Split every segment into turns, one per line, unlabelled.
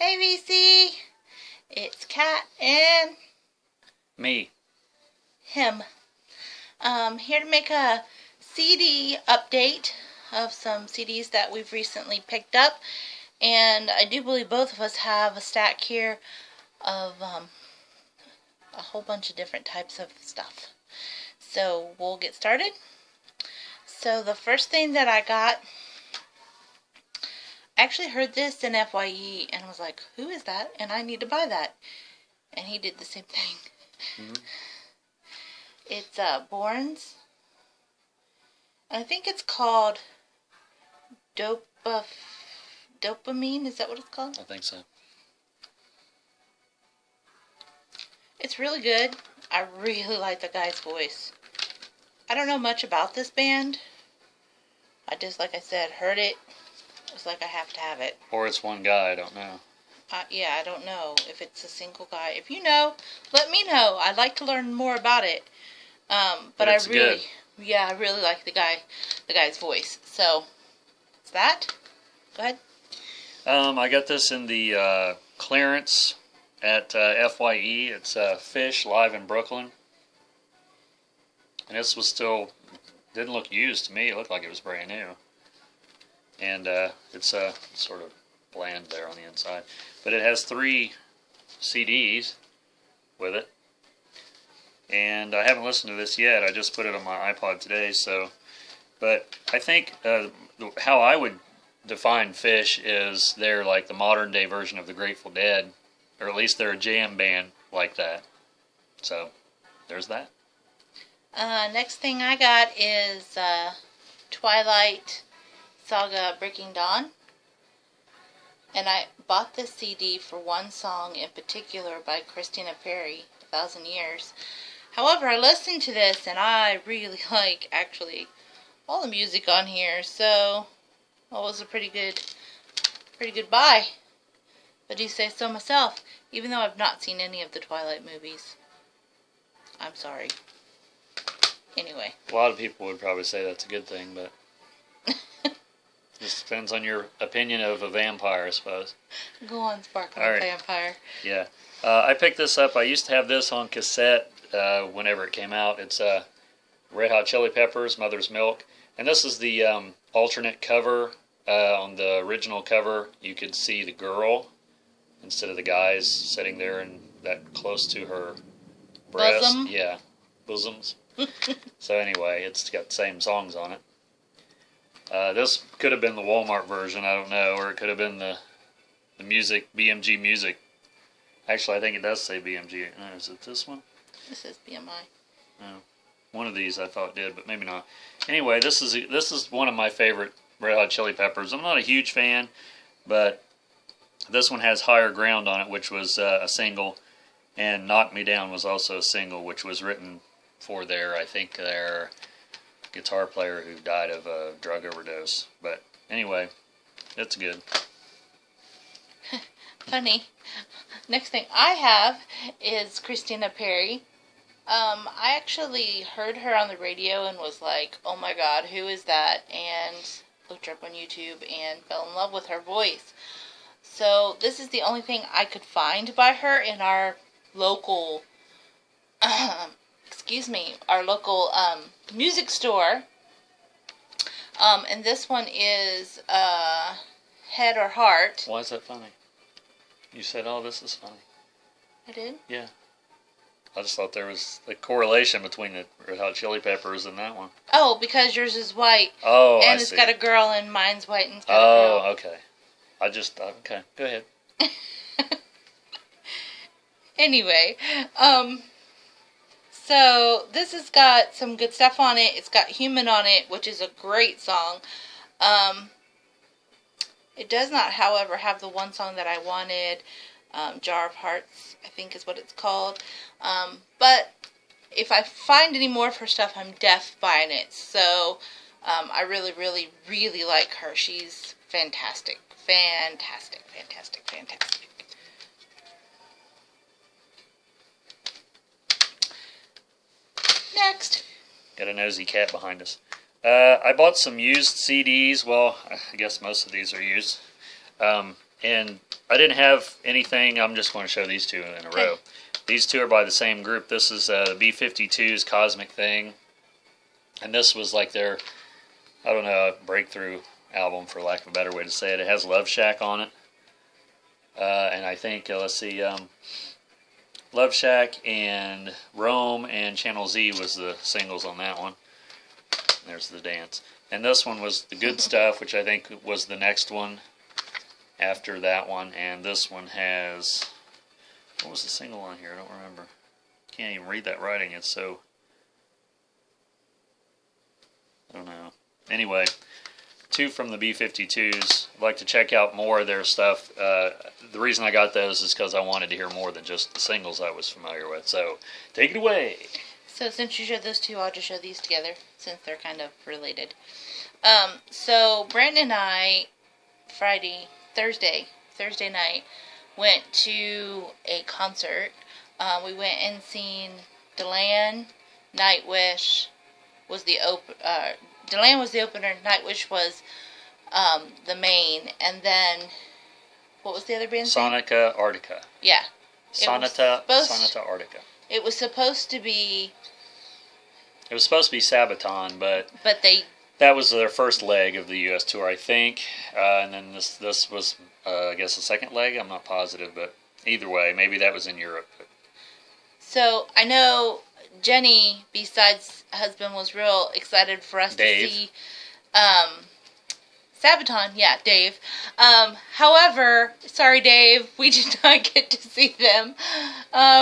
Hey VC, it's Kat and
Me.
him. Here to make a CD update of some CDs that we've recently picked up, and I do believe both of us have a stack here of a whole bunch of different types of stuff. So we'll get started. So the first thing that I got, I actually heard this in FYE and was like, who is that? And I need to buy that. And he did the same thing.
Mm-hmm.
It's bourns. I think it's called dopamine. Is that what it's called?
I think so.
It's really good. I really like the guy's voice. I don't know much about this band. I just, like I said, heard it. It's like I have to have it.
Or it's one guy, I don't know.
Yeah, I don't know if it's a single guy. If you know, let me know. I'd like to learn more about it. But
it's
I really,
good.
yeah, I really like the guy's voice. So, it's that. Go ahead.
I got this in the clearance at FYE. It's Fish live in Brooklyn. And this was still, didn't look used to me. It looked like it was brand new. And it's sort of bland there on the inside. But it has 3 CDs with it. And I haven't listened to this yet. I just put it on my iPod today. But I think how I would define Fish is they're like the modern day version of the Grateful Dead, or at least they're a jam band like that. So there's that.
Next thing I got is Twilight, Saga, Breaking Dawn. And I bought this CD for one song in particular by Christina Perri, 1,000 Years. However, I listened to this and I really like actually all the music on here, so it was a pretty good buy. But do say so myself, even though I've not seen any of the Twilight movies. I'm sorry. Anyway.
A lot of people would probably say that's a good thing, but just depends on your opinion of a vampire, I suppose.
Go on, Sparkling
All right.
Vampire.
Yeah. I picked this up. I used to have this on cassette whenever it came out. It's Red Hot Chili Peppers, Mother's Milk. And this is the alternate cover. On the original cover, you could see the girl instead of the guys sitting there and that close to her breast.
Bosom?
Yeah, bosoms. So anyway, it's got the same songs on it. This could have been the Walmart version, I don't know, or it could have been the music, BMG Music. Actually, I think it does say BMG. Is it this one?
This is BMI.
No. One of these I thought did, but maybe not. Anyway, this is one of my favorite Red Hot Chili Peppers. I'm not a huge fan, but this one has Higher Ground on it, which was a single, and Knock Me Down was also a single, which was written for I think their guitar player who died of a drug overdose. But anyway, it's good.
Funny. Next thing I have is Christina Perri. I actually heard her on the radio and was like, oh my god, who is that? And looked her up on YouTube and fell in love with her voice. So this is the only thing I could find by her in our local, our local music store. And this one is Head or Heart.
Why is that funny? You said, oh, this is funny.
I did?
Yeah. I just thought there was a correlation between the Red Hot Chili Peppers and that one.
Oh, because yours is white.
Oh,
and
I
it's
see.
got a girl and mine's white and it's got a girl.
Oh, okay. Okay, go ahead.
Anyway, so this has got some good stuff on it. It's got Human on it, which is a great song. It does not, however, have the one song that I wanted, Jar of Hearts, I think is what it's called. But if I find any more of her stuff, I'm def buying it. So I really, really, really like her. She's fantastic. Fantastic, fantastic, fantastic. Next.
Got a nosy cat behind us. I bought some used CDs. Well, I guess most of these are used. And I didn't have anything. I'm just going to show these two in a row. These two are by the same group. This is B-52's Cosmic Thing. And this was like their, I don't know, breakthrough album, for lack of a better way to say it. It has Love Shack on it. And I think, let's see, Love Shack and Rome and Channel Z was the singles on that one. There's the dance. And this one was The Good Stuff, which I think was the next one after that one. And this one has, what was the single on here? I don't remember. Can't even read that writing. It's so, I don't know. Anyway, two from the B-52s. I'd like to check out more of their stuff. The reason I got those is because I wanted to hear more than just the singles I was familiar with. So, take it away.
So since you showed those two, I'll just show these together, since they're kind of related. So Brandon and I, Thursday night, went to a concert. We went and seen Deland. Nightwish was the Deland was the opener. Nightwish was the main, and then what was the other band?
Sonica Arctica.
Yeah.
Sonata Arctica.
It was supposed to be.
It was supposed to be Sabaton, but
they.
That was their first leg of the U.S. tour, I think, and then this was, I guess, the second leg. I'm not positive, but either way, maybe that was in Europe.
So I know Jenny, besides husband, was real excited for us to see Sabaton. Yeah, Dave. However, sorry, Dave, we did not get to see them.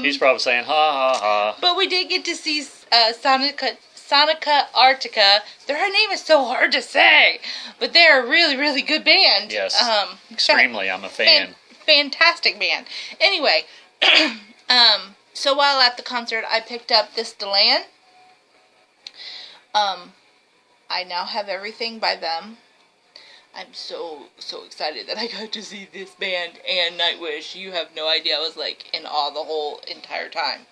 He's probably saying, ha, ha, ha.
But we did get to see Sonica Arctica. Their name is so hard to say, but they're a really, really good band.
Yes, extremely. I'm a fan.
Fantastic band. Anyway, so while at the concert, I picked up this Deland. I now have everything by them. I'm so excited that I got to see this band and Nightwish. You have no idea. I was like in awe the whole entire time.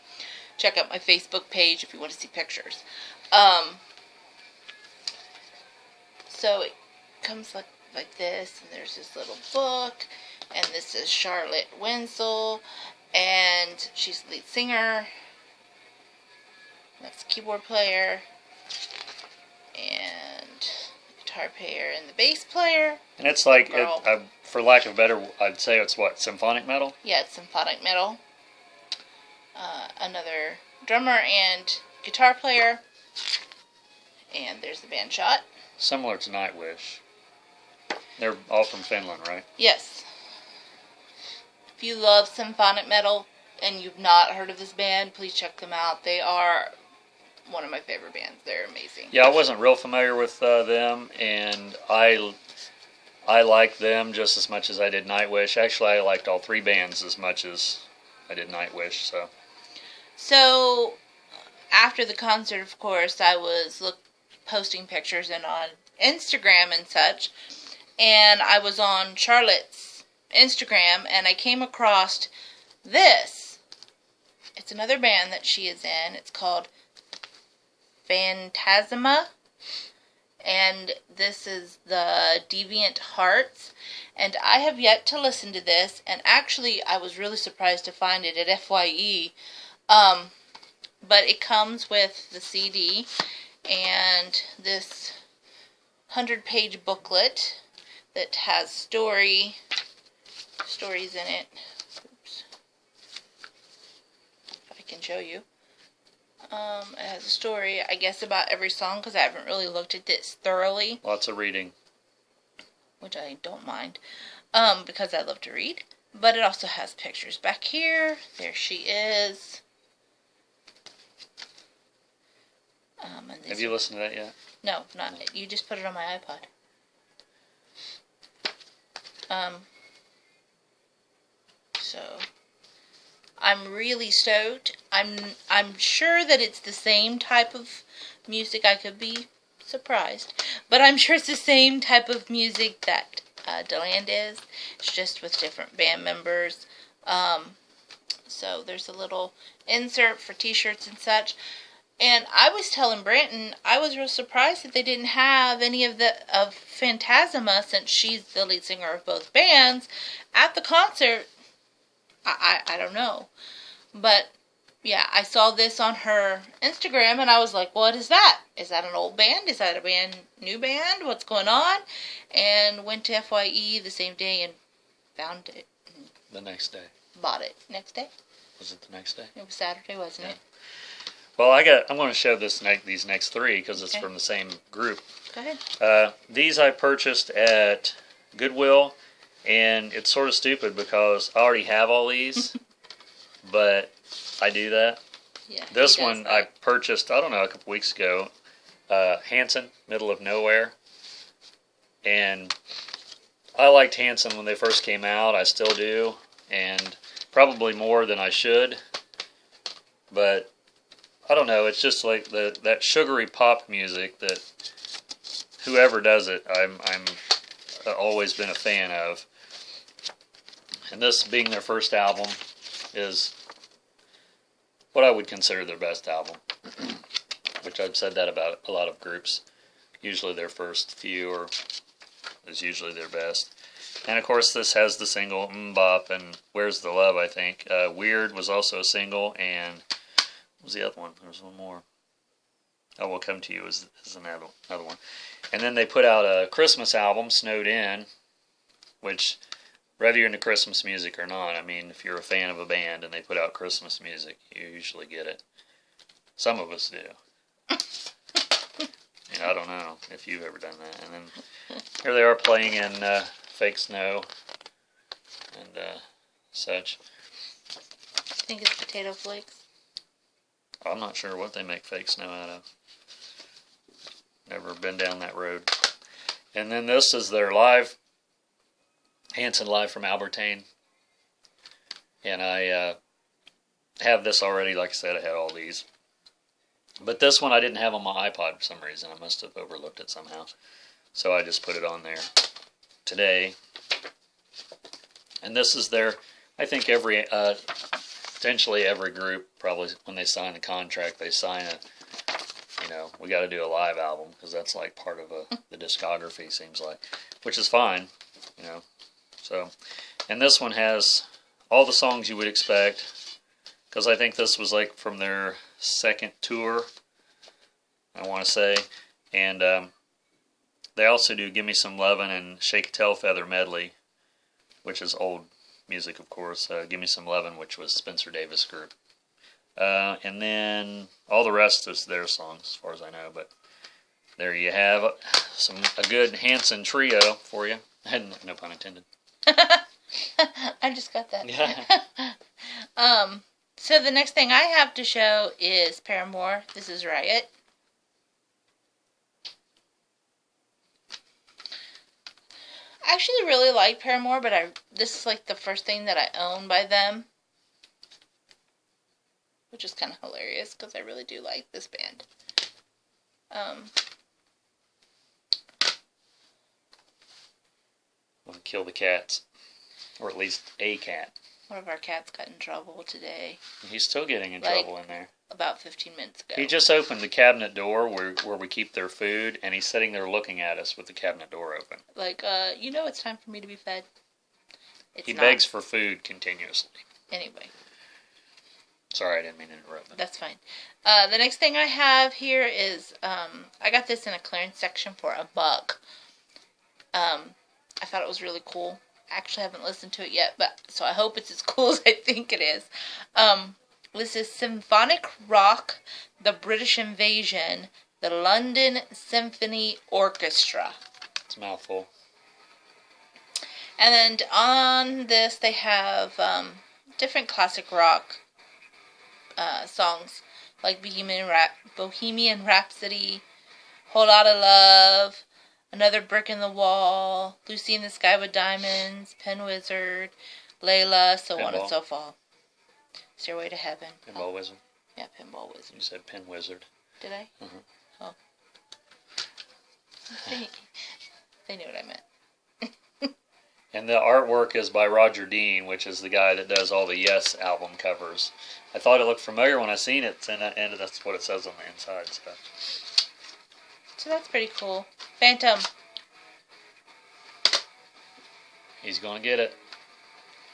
Check out my Facebook page if you want to see pictures. So it comes like this, and there's this little book, and this is Charlotte Wenzel, and she's the lead singer. That's the keyboard player, and the guitar player, and the bass player.
And it's like, for lack of a better, I'd say it's what, symphonic metal?
Yeah, it's symphonic metal. Another drummer and guitar player. And there's the band shot.
Similar to Nightwish. They're all from Finland, right?
Yes. If you love symphonic metal and you've not heard of this band, please check them out. They are one of my favorite bands. They're amazing.
Yeah, I wasn't real familiar with them, and I liked them just as much as I did Nightwish. Actually, I liked all three bands as much as I did Nightwish.
So after the concert, of course, I was posting pictures and on Instagram and such, and I was on Charlotte's Instagram, and I came across this. It's another band that she is in. It's called Fantasma, and this is the Deviant Hearts, and I have yet to listen to this, and actually I was really surprised to find it at FYE, but it comes with the CD and this 100-page booklet that has stories in it. Oops. If I can show you. It has a story, I guess, about every song, because I haven't really looked at this thoroughly.
Lots of reading.
Which I don't mind, because I love to read. But it also has pictures back here. There she is.
Have you listened to that yet?
No, not. No. You just put it on my iPod. So I'm really stoked. I'm sure that it's the same type of music. I could be surprised, but I'm sure it's the same type of music that Deland is. It's just with different band members. So there's a little insert for t-shirts and such. And I was telling Branton, I was real surprised that they didn't have any of Fantasma, since she's the lead singer of both bands, at the concert. I don't know. But, yeah, I saw this on her Instagram, and I was like, what is that? Is that an old band? Is that a new band? What's going on? And went to FYE the same day and found it.
The next day.
Bought it. Next day?
Was it the next day?
It was Saturday, wasn't it?
Well, I'm going to show these next three because it's from the same group.
Go ahead.
These I purchased at Goodwill, and it's sort of stupid because I already have all these, but I do that.
Yeah.
This one I purchased, I don't know, a couple weeks ago. Hanson, Middle of Nowhere. And I liked Hanson when they first came out. I still do. And probably more than I should. But I don't know, it's just like that sugary pop music that whoever does it, I'm always been a fan of. And this being their first album is what I would consider their best album. Which I've said that about a lot of groups. Usually their first few is usually their best. And of course this has the single Bop and Where's the Love, I think. Weird was also a single, and what was the other one? There was one more. Oh, Will Come to You is another one. And then they put out a Christmas album, Snowed In, which, whether you're into Christmas music or not, I mean, if you're a fan of a band and they put out Christmas music, you usually get it. Some of us do. I don't know if you've ever done that. And then here they are playing in fake snow and such.
I think it's potato flakes.
I'm not sure what they make fake snow out of. Never been down that road. And then this is their live, Hanson live from Albertine. And I have this already. Like I said, I had all these. But this one I didn't have on my iPod for some reason. I must have overlooked it somehow. So I just put it on there today. And this is their, I think potentially every group, probably when they sign a contract, they sign we got to do a live album, because that's like part of the discography, seems like, which is fine, So, and this one has all the songs you would expect, because I think this was like from their second tour, I want to say, and they also do Give Me Some Lovin' and Shake a Tail Feather medley, which is old music, of course. Give Me Some Lovin', which was Spencer Davis' group. And then all the rest is their songs, as far as I know. But there you have a good Hanson trio for you. No pun intended.
I just got that.
Yeah.
So the next thing I have to show is Paramore. This is Riot. I actually really like Paramore, but this is like the first thing that I own by them. Which is kind of hilarious, because I really do like this band.
Want to kill the cats. Or at least a cat.
One of our cats got in trouble today.
He's still getting in trouble in there.
About 15 minutes ago.
He just opened the cabinet door where we keep their food, and he's sitting there looking at us with the cabinet door open.
Like, it's time for me to be fed.
He begs for food continuously.
Anyway.
Sorry, I didn't mean to interrupt.
That's fine. The next thing I have here is, I got this in a clearance section for $1. I thought it was really cool. I actually haven't listened to it yet, so I hope it's as cool as I think it is. This is Symphonic Rock, The British Invasion, the London Symphony Orchestra.
It's a mouthful.
And then on this they have different classic rock songs, like Bohemian Rhapsody, Whole Lotta Love, Another Brick in the Wall, Lucy in the Sky with Diamonds, Pen Wizard, Layla, so on and so forth. Stairway to Heaven.
Pinball Wizard.
Yeah, Pinball Wizard.
You said Pen Wizard.
Did I?
Mm-hmm.
Oh. They knew what I meant.
And the artwork is by Roger Dean, which is the guy that does all the Yes album covers. I thought it looked familiar when I seen it, and that's what it says on the inside.
So that's pretty cool. Phantom.
He's going to get it.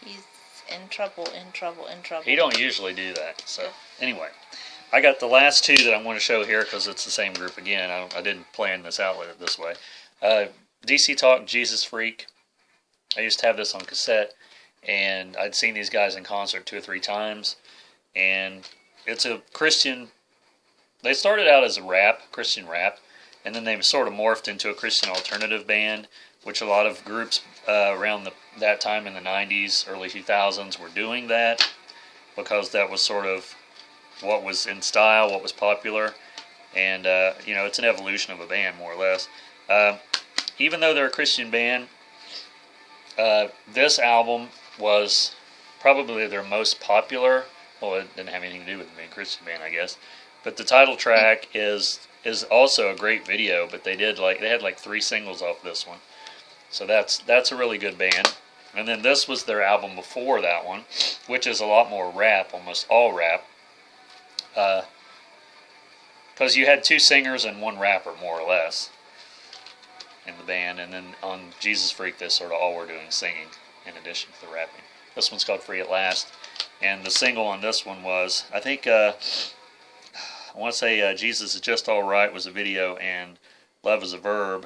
He's in trouble, in trouble, in trouble.
He don't usually do that. So, anyway, I got the last two that I want to show here because it's the same group again. I didn't plan this out this way. DC Talk, Jesus Freak. I used to have this on cassette, and I'd seen these guys in concert 2 or 3 times. And it's a Christian. They started out as a Christian rap, and then they sort of morphed into a Christian alternative band, which a lot of groups around that time in the 90s, early 2000s were doing that because that was sort of what was in style, what was popular. And, it's an evolution of a band, more or less. Even though they're a Christian band, this album was probably their most popular. Well, it didn't have anything to do with them being a Christian band, I guess. But the title track is also a great video. But they had like 3 singles off this one, so that's a really good band. And then this was their album before that one, which is a lot more rap, almost all rap. Because you had 2 singers and 1 rapper, more or less, in the band. And then on Jesus Freak, they sort of all were doing singing in addition to the rapping. This one's called Free at Last. And the single on this one was, I think, I want to say Jesus is Just Alright was a video, and Love is a Verb.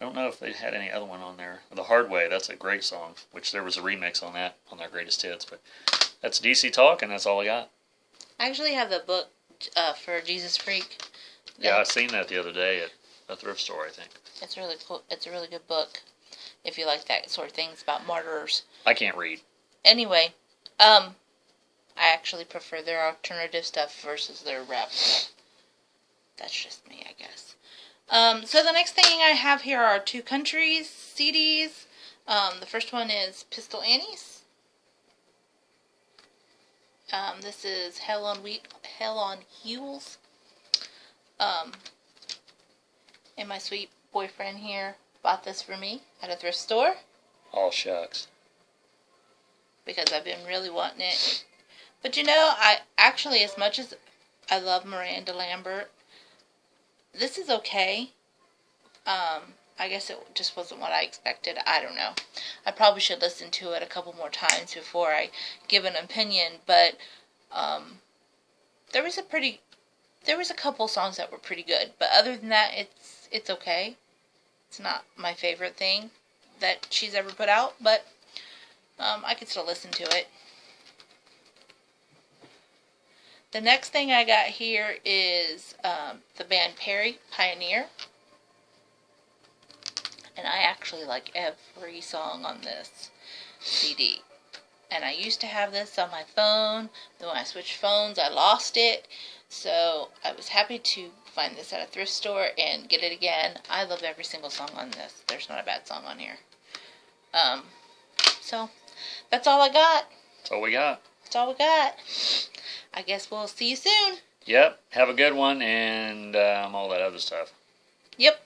I don't know if they had any other one on there. The Hard Way, that's a great song, which there was a remix on that, on their greatest hits. But that's DC Talk, and that's all I got.
I actually have the book for Jesus Freak.
Yeah, I seen that the other day at a thrift store, I think.
It's really cool. It's a really good book if you like that sort of things about martyrs.
I can't read.
Anyway, I actually prefer their alternative stuff versus their rap stuff. That's just me, I guess. So the next thing I have here are 2 countries CDs. The first one is Pistol Annie's. This is Hell on Heels. And my sweet boyfriend here bought this for me at a thrift store.
All shucks.
Because I've been really wanting it. But I actually, as much as I love Miranda Lambert, this is okay. I guess it just wasn't what I expected. I don't know. I probably should listen to it a couple more times before I give an opinion. But there was a couple songs that were pretty good. But other than that, it's okay. It's not my favorite thing that she's ever put out, but I could still listen to it. The next thing I got here is the band Perri, Pioneer. And I actually like every song on this CD. And I used to have this on my phone. Then when I switched phones, I lost it. So I was happy to find this at a thrift store and get it again. I love every single song on this. There's not a bad song on here. So that's all I got.
That's all we got.
That's all we got. I guess we'll see you soon.
Yep. Have a good one, and all that other stuff.
Yep.